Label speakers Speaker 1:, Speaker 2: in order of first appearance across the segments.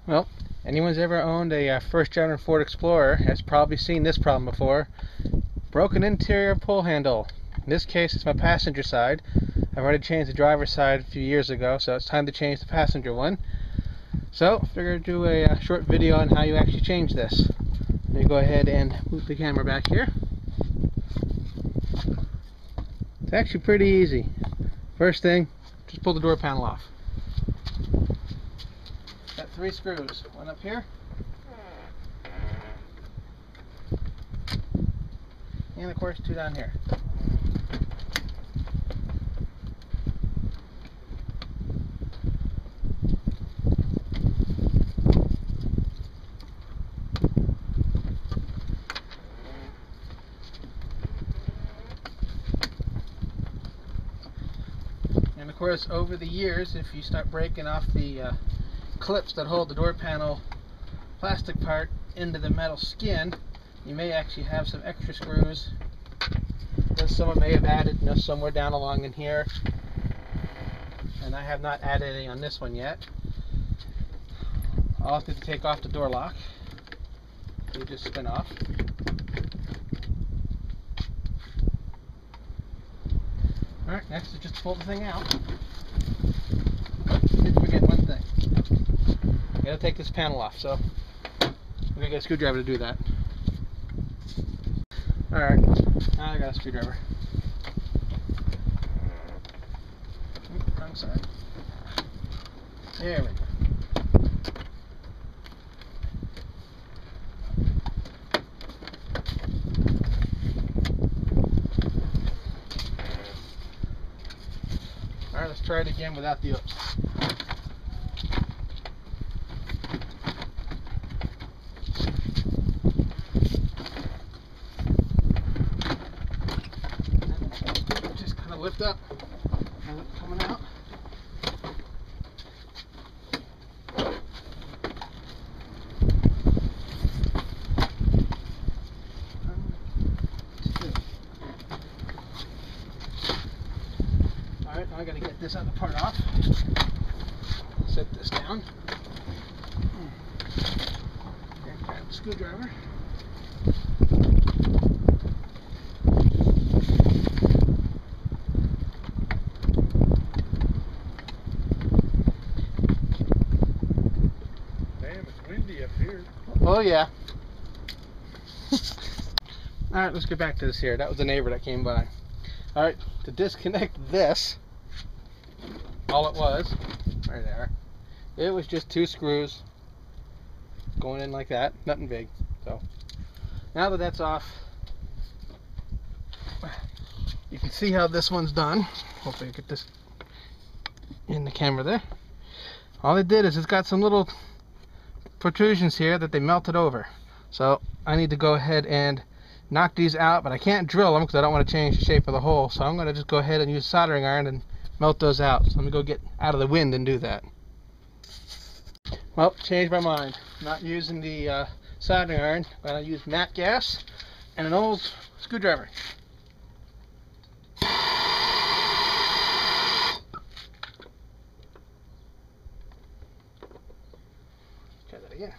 Speaker 1: Well, anyone's ever owned a first gen Ford Explorer has probably seen this problem before. Broken interior pull handle. In this case, it's my passenger side. I've already changed the driver's side a few years ago, so it's time to change the passenger one. So, I figured I'd do a short video on how you actually change this. Let me go ahead and move the camera back here. It's actually pretty easy. First thing, just pull the door panel off. Got 3 screws. One up here. And of course 2 down here. And of course, over the years, if you start breaking off the clips that hold the door panel plastic part into the metal skin, you may actually have some extra screws that someone may have added, somewhere down along in here. And I have not added any on this one yet. I'll have to take off the door lock. You just spin off. Alright, next is just pull the thing out. Didn't forget one thing. You gotta take this panel off, so I'm gonna get a screwdriver to do that. Alright, now I got a screwdriver. Wrong side. There we go. Alright, let's try it again without the oops. Just kind of lift up as it's coming out. Alright, now I gotta get this other part off. Set this down. And grab the screwdriver.
Speaker 2: Damn, it's windy up here.
Speaker 1: Oh yeah. Alright, let's get back to this here. That was a neighbor that came by. Alright, to disconnect this, all it was, right there, it was just 2 screws going in like that, nothing big. So now that that's off, you can see how this one's done. Hopefully you get this in the camera there. All they did is it's got some little protrusions here that they melted over. So I need to go ahead and knock these out, but I can't drill them because I don't want to change the shape of the hole. So I'm going to just go ahead and use a soldering iron and melt those out. So let me go get out of the wind and do that. Well, changed my mind. Not using the soldering iron. I'm going to use matte gas and an old screwdriver. Try that again.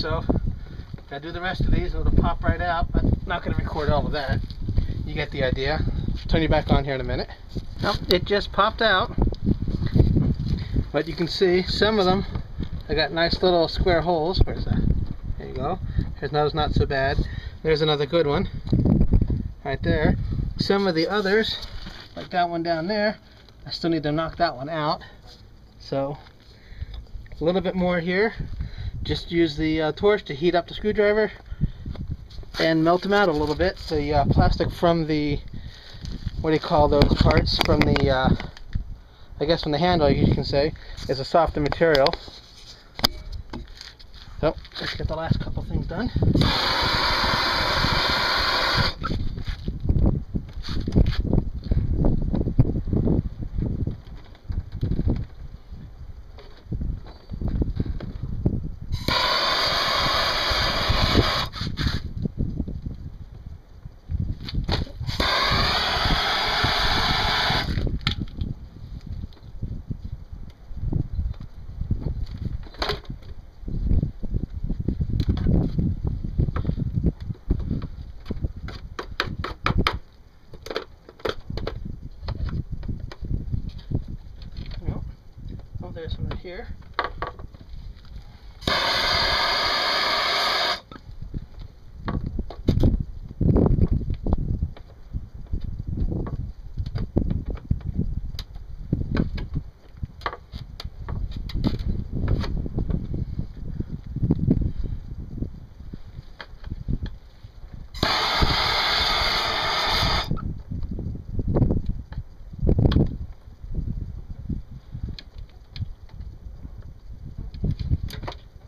Speaker 1: so gotta do the rest of these and it'll pop right out, but not gonna record all of that. You get the idea. Turn you back on here in a minute. Oh, it just popped out, but you can see some of them, I got nice little square holes. Where's that? There you go. Here's nose, not so bad. There's another good one right there. Some of the others, like that one down there, I still need to knock that one out. So a little bit more here. Just use the torch to heat up the screwdriver and melt them out a little bit. The plastic from the, what do you call those parts, from the I guess from the handle, you can say, is a softer material. So let's get the last couple things done. There's some right here.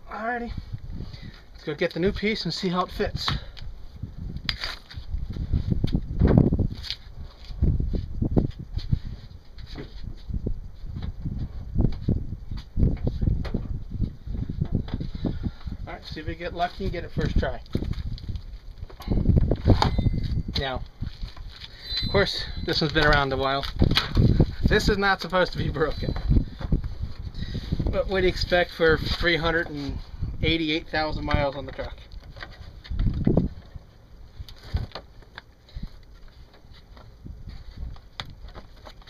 Speaker 1: Alrighty, let's go get the new piece and see how it fits. Alright, see if we get lucky and get it first try. Now, of course, this one's been around a while. This is not supposed to be broken. But what do you expect for 388,000 miles on the truck?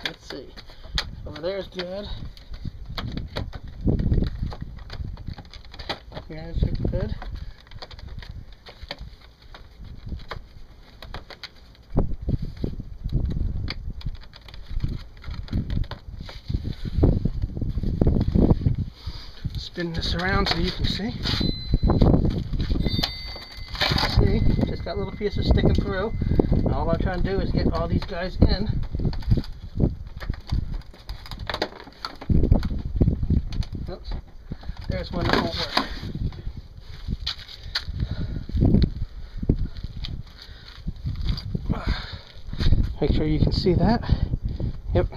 Speaker 1: Let's see. Over there is good. Here is good. Spin this around so you can see. See, just got little pieces sticking through. And all I'm trying to do is get all these guys in. Oops, there's one that won't work. Make sure you can see that. Yep.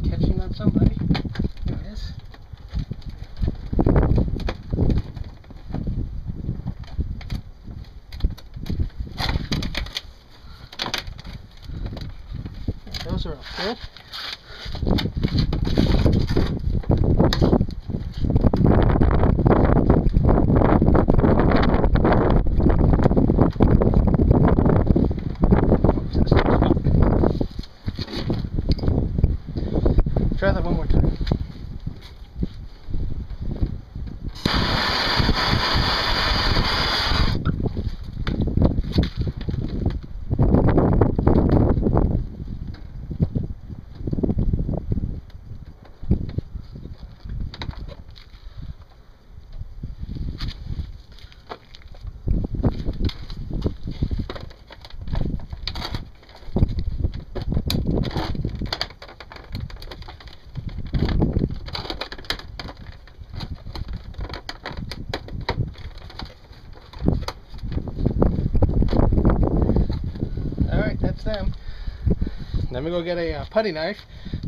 Speaker 1: Catching on somebody. There it is. Those are all good. Try that one more time. Let me go get a putty knife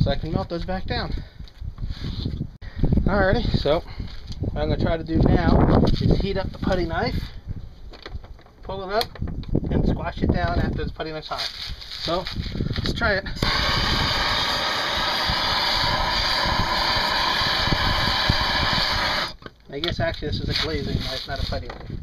Speaker 1: so I can melt those back down. Alrighty, so what I'm going to try to do now is heat up the putty knife, pull it up, and squash it down after the putty knife's hot. So, let's try it. I guess actually this is a glazing knife, not a putty knife.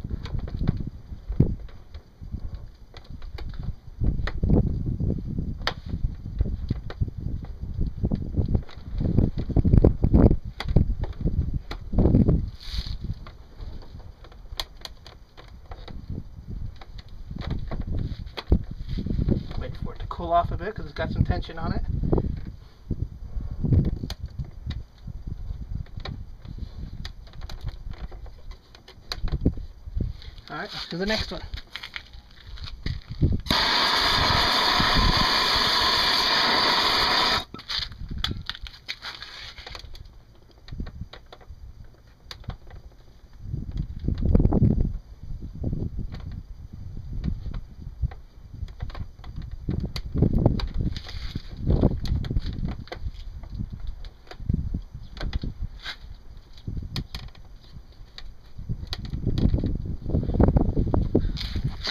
Speaker 1: Wait for it to cool off a bit because it's got some tension on it. Alright, let's do the next one.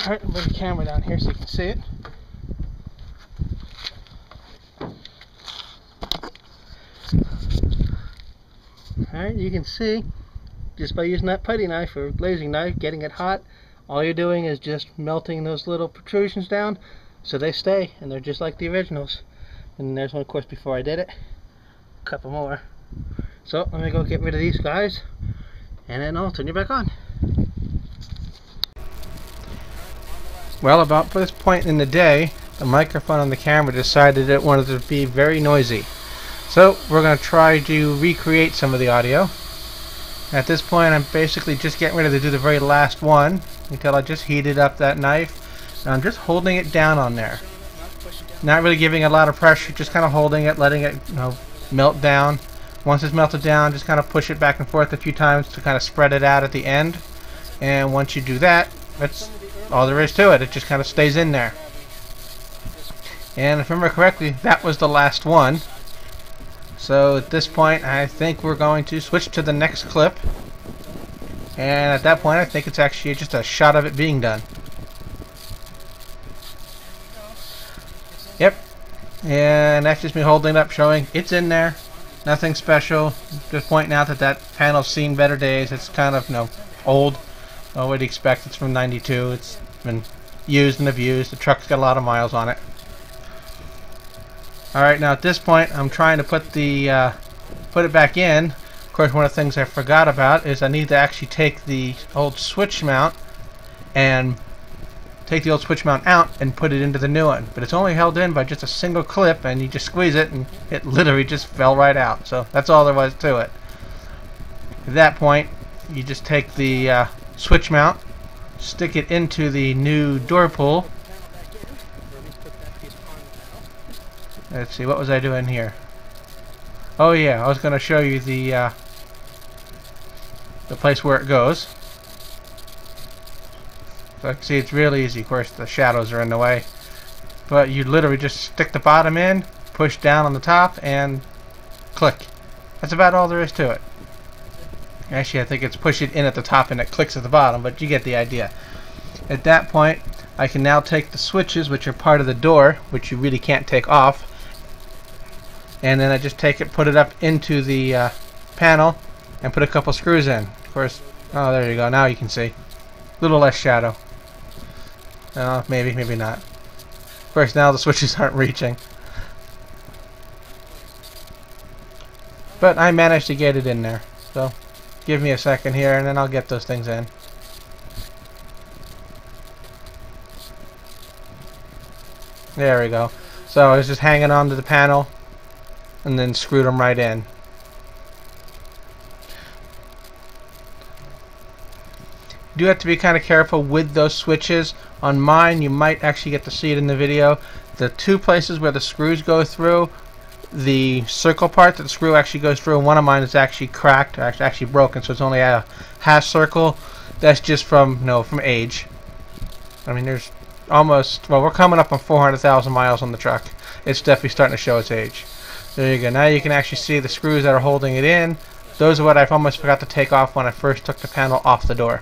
Speaker 1: Alright, I'll bring the camera down here so you can see it. Alright, you can see, just by using that putty knife or glazing knife, getting it hot, all you're doing is just melting those little protrusions down so they stay and they're just like the originals. And there's one, of course, before I did it. A couple more. So, let me go get rid of these guys and then I'll turn you back on. Well, about this point in the day, the microphone on the camera decided it wanted to be very noisy. So we're going to try to recreate some of the audio. At this point I'm basically just getting ready to do the very last one until I just heated up that knife. And I'm just holding it down on there. Not really giving it a lot of pressure, just kind of holding it, letting it, melt down. Once it's melted down, just kind of push it back and forth a few times to kind of spread it out at the end. And once you do that, that's all there is to it. It just kind of stays in there. And if I remember correctly, that was the last one. So at this point I think we're going to switch to the next clip. And at that point I think it's actually just a shot of it being done. Yep. And that's just me holding it up, showing it's in there. Nothing special. Just pointing out that that panel's seen better days. It's kind of, old. Well, what do you expect? It's from '92. It's been used and abused. The truck's got a lot of miles on it. Alright, now at this point I'm trying to put it back in. Of course, one of the things I forgot about is I need to actually take the old switch mount and out and put it into the new one. But it's only held in by just a single clip, and you just squeeze it and it literally just fell right out. So that's all there was to it. At that point, you just take the switch mount, stick it into the new door pull. Let's see, what was I doing here? Oh yeah, I was going to show you the place where it goes. So I can see it's really easy. Of course, the shadows are in the way. But you literally just stick the bottom in, push down on the top, and click. That's about all there is to it. Actually, I think it's push it in at the top and it clicks at the bottom, but you get the idea. At that point, I can now take the switches, which are part of the door, which you really can't take off, and then I just take it, put it up into the panel, and put a couple screws in. Of course, oh, there you go. Now you can see. A little less shadow. Maybe, maybe not. Of course, now the switches aren't reaching. But I managed to get it in there. So, give me a second here, and then I'll get those things in. There we go. So I was just hanging onto the panel, and then screwed them right in. You do have to be kind of careful with those switches. On mine, you might actually get to see it in the video. The two places where the screws go through, the circle part that the screw actually goes through, and one of mine is actually cracked, or actually broken, so it's only a half circle. That's just from age. I mean, there's almost, well, we're coming up on 400,000 miles on the truck. It's definitely starting to show its age. There you go. Now you can actually see the screws that are holding it in. Those are what I almost forgot to take off when I first took the panel off the door.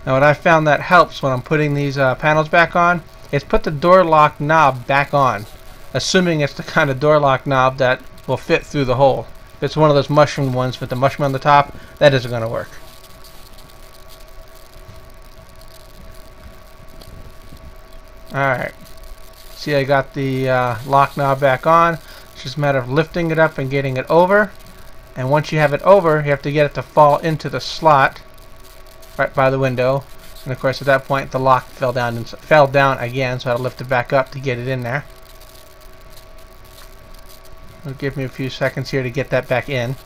Speaker 1: Now what I found that helps when I'm putting these panels back on is put the door lock knob back on, assuming it's the kind of door lock knob that will fit through the hole. If it's one of those mushroom ones with the mushroom on the top, that isn't going to work. Alright, see, I got the lock knob back on. It's just a matter of lifting it up and getting it over. And once you have it over, you have to get it to fall into the slot right by the window. And of course at that point the lock fell down again, so I had to lift it back up to get it in there. It'll give me a few seconds here to get that back in.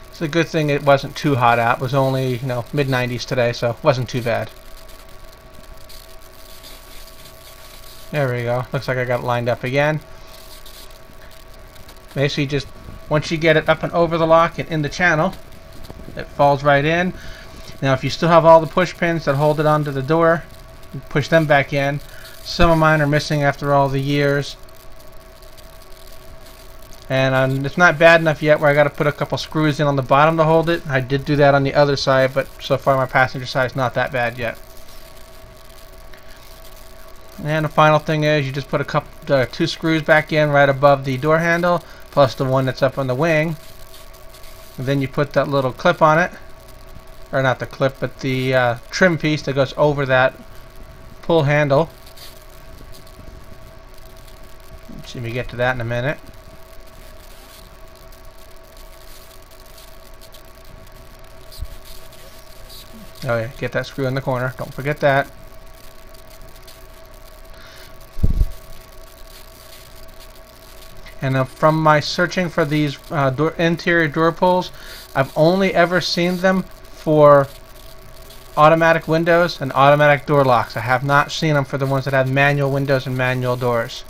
Speaker 1: It's a good thing it wasn't too hot out. It was only, mid-90s today, so it wasn't too bad. There we go. Looks like I got it lined up again. Basically, just once you get it up and over the lock and in the channel, it falls right in. Now, if you still have all the push pins that hold it onto the door, push them back in. Some of mine are missing after all the years. And it's not bad enough yet where I got to put a couple screws in on the bottom to hold it. I did do that on the other side, but so far my passenger side is not that bad yet. And the final thing is you just put two screws back in right above the door handle, plus the one that's up on the wing. And then you put that little clip on it, or not the clip, but the trim piece that goes over that pull handle. Let's see if we get to that in a minute. Oh yeah, get that screw in the corner. Don't forget that. And from my searching for these interior door pulls, I've only ever seen them for automatic windows and automatic door locks. I have not seen them for the ones that have manual windows and manual doors.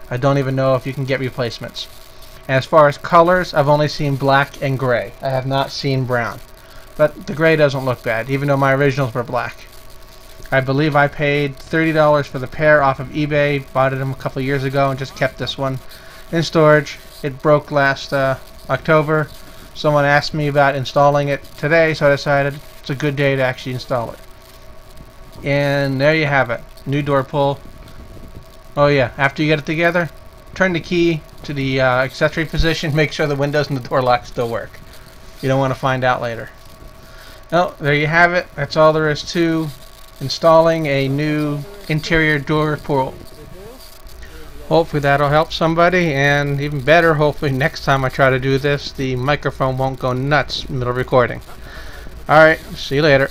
Speaker 1: I don't even know if you can get replacements. And as far as colors, I've only seen black and gray. I have not seen brown. But the gray doesn't look bad, even though my originals were black. I believe I paid $30 for the pair off of eBay, bought them a couple years ago, and just kept this one in storage. It broke last October. Someone asked me about installing it today, so I decided it's a good day to actually install it. And there you have it. New door pull. Oh yeah, after you get it together, turn the key to the accessory position, make sure the windows and the door lock still work. You don't want to find out later. Well, there you have it. That's all there is to installing a new interior door pull. Hopefully that'll help somebody, and even better, hopefully next time I try to do this, the microphone won't go nuts middle recording. Alright, see you later.